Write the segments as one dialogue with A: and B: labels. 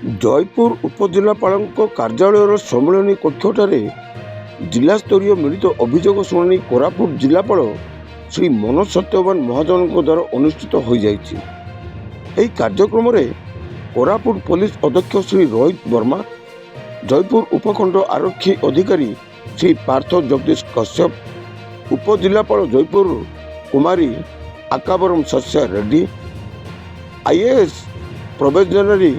A: ଜୟପୁର ଉପଜିଲ୍ଲାପାଳଙ୍କ କାର୍ଯ୍ୟାଳୟର ସମ୍ମିଳନୀ କକ୍ଷଠାରେ ଜିଲ୍ଲାସ୍ତରୀୟ ମିଳିତ ଅଭିଯୋଗ ଶୁଣାଣି କୋରାପୁଟ ଜିଲ୍ଲାପାଳ ଶ୍ରୀ ମନୋଜ ସତ୍ୟବାନ ମହାଜନଙ୍କ ଦ୍ୱାରା ଅନୁଷ୍ଠିତ ହୋଇଯାଇଛି। ଏହି କାର୍ଯ୍ୟକ୍ରମରେ କୋରାପୁଟ ପୋଲିସ ଅଧ୍ୟକ୍ଷ ଶ୍ରୀ ରୋହିତ ବର୍ମା, ଜୟପୁର ଉପଖଣ୍ଡ ଆରକ୍ଷୀ ଅଧିକାରୀ ଶ୍ରୀ ପାର୍ଥ ଜଗଦୀଶ କଶ୍ୟପ, ଉପଜିଲ୍ଲାପାଳ ଜୟପୁର କୁମାରୀ ଆକାବରମ ଶସ୍ୟା ରେଡ୍ଡି, IAS ପ୍ରୋବେସନାରୀ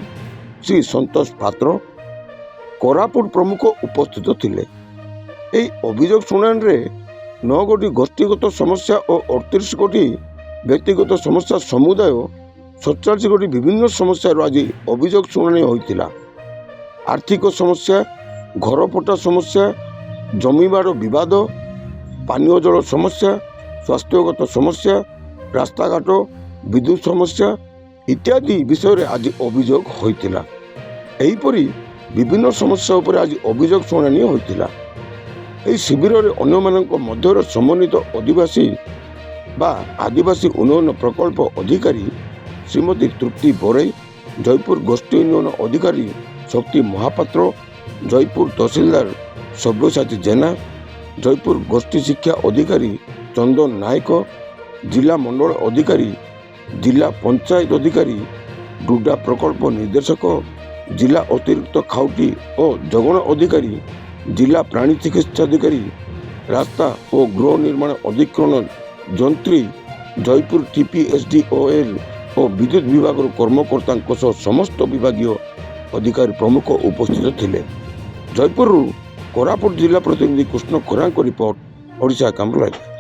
A: ଶ୍ରୀ ସନ୍ତୋଷ ପାତ୍ର, କୋରାପୁଟ ପ୍ରମୁଖ ଉପସ୍ଥିତ ଥିଲେ। ଏହି ଅଭିଯୋଗ ଶୁଣାଣିରେ 9 ଗୋଟି ଗୋଷ୍ଠୀଗତ ସମସ୍ୟା ଓ 38 ଗୋଟି ବ୍ୟକ୍ତିଗତ ସମସ୍ୟା ସମୁଦାୟ 47 ଗୋଟି ବିଭିନ୍ନ ସମସ୍ୟାରୁ ଆଜି ଅଭିଯୋଗ ଶୁଣାଣି ହୋଇଥିଲା। ଆର୍ଥିକ ସମସ୍ୟା, ଘରପଟ୍ଟା ସମସ୍ୟା, ଜମିବାଡ଼ ବିବାଦ, ପାନୀୟ ଜଳ ସମସ୍ୟା, ସ୍ୱାସ୍ଥ୍ୟଗତ ସମସ୍ୟା, ରାସ୍ତାଘାଟ, ବିଦ୍ୟୁତ ସମସ୍ୟା ଇତ୍ୟାଦି ବିଷୟରେ ଆଜି ଅଭିଯୋଗ ହୋଇଥିଲା। ଏହିପରି ବିଭିନ୍ନ ସମସ୍ୟା ଉପରେ ଆଜି ଅଭିଯୋଗ ଶୁଣାଣି ହୋଇଥିଲା। ଏହି ଶିବିରରେ ଅନ୍ୟମାନଙ୍କ ମଧ୍ୟରେ ସମନ୍ୱିତ ଆଦିବାସୀ ବା ଆଦିବାସୀ ଉନ୍ନୟନ ପ୍ରକଳ୍ପ ଅଧିକାରୀ ଶ୍ରୀମତୀ ତୃପ୍ତି ବରେଇ, ଜୟପୁର ଗୋଷ୍ଠୀ ଉନ୍ନୟନ ଅଧିକାରୀ ଶକ୍ତି ମହାପାତ୍ର, ଜୟପୁର ତହସିଲଦାର ସବ୍ୟସାଚୀ ଜେନା, ଜୟପୁର ଗୋଷ୍ଠୀ ଶିକ୍ଷା ଅଧିକାରୀ ଚନ୍ଦନ ନାୟକ, ଜିଲ୍ଲା ମଣ୍ଡଳ ଅଧିକାରୀ, ଜିଲ୍ଲା ପଞ୍ଚାୟତ ଅଧିକାରୀ, ଡୁଡା ପ୍ରକଳ୍ପ ନିର୍ଦ୍ଦେଶକ, ଜିଲ୍ଲା ଅତିରିକ୍ତ ଖାଉଟି ଓ ଯୋଗାଣ ଅଧିକାରୀ, ଜିଲ୍ଲା ପ୍ରାଣୀ ଚିକିତ୍ସାଧିକାରୀ, ରାସ୍ତା ଓ ଗୃହ ନିର୍ମାଣ ଅଧିକରଣ ଯନ୍ତ୍ରୀ, ଜୟପୁର TPSDOL ଓ ବିଦ୍ୟୁତ ବିଭାଗର କର୍ମକର୍ତ୍ତାଙ୍କ ସହ ସମସ୍ତ ବିଭାଗୀୟ ଅଧିକାରୀ ପ୍ରମୁଖ ଉପସ୍ଥିତ ଥିଲେ। ଜୟପୁରରୁ କୋରାପୁଟ ଜିଲ୍ଲା ପ୍ରତିନିଧି କୃଷ୍ଣ ଖରାଙ୍କ ରିପୋର୍ଟ, ଓଡ଼ିଶା କାମରୁ ଲାଇଭ୍।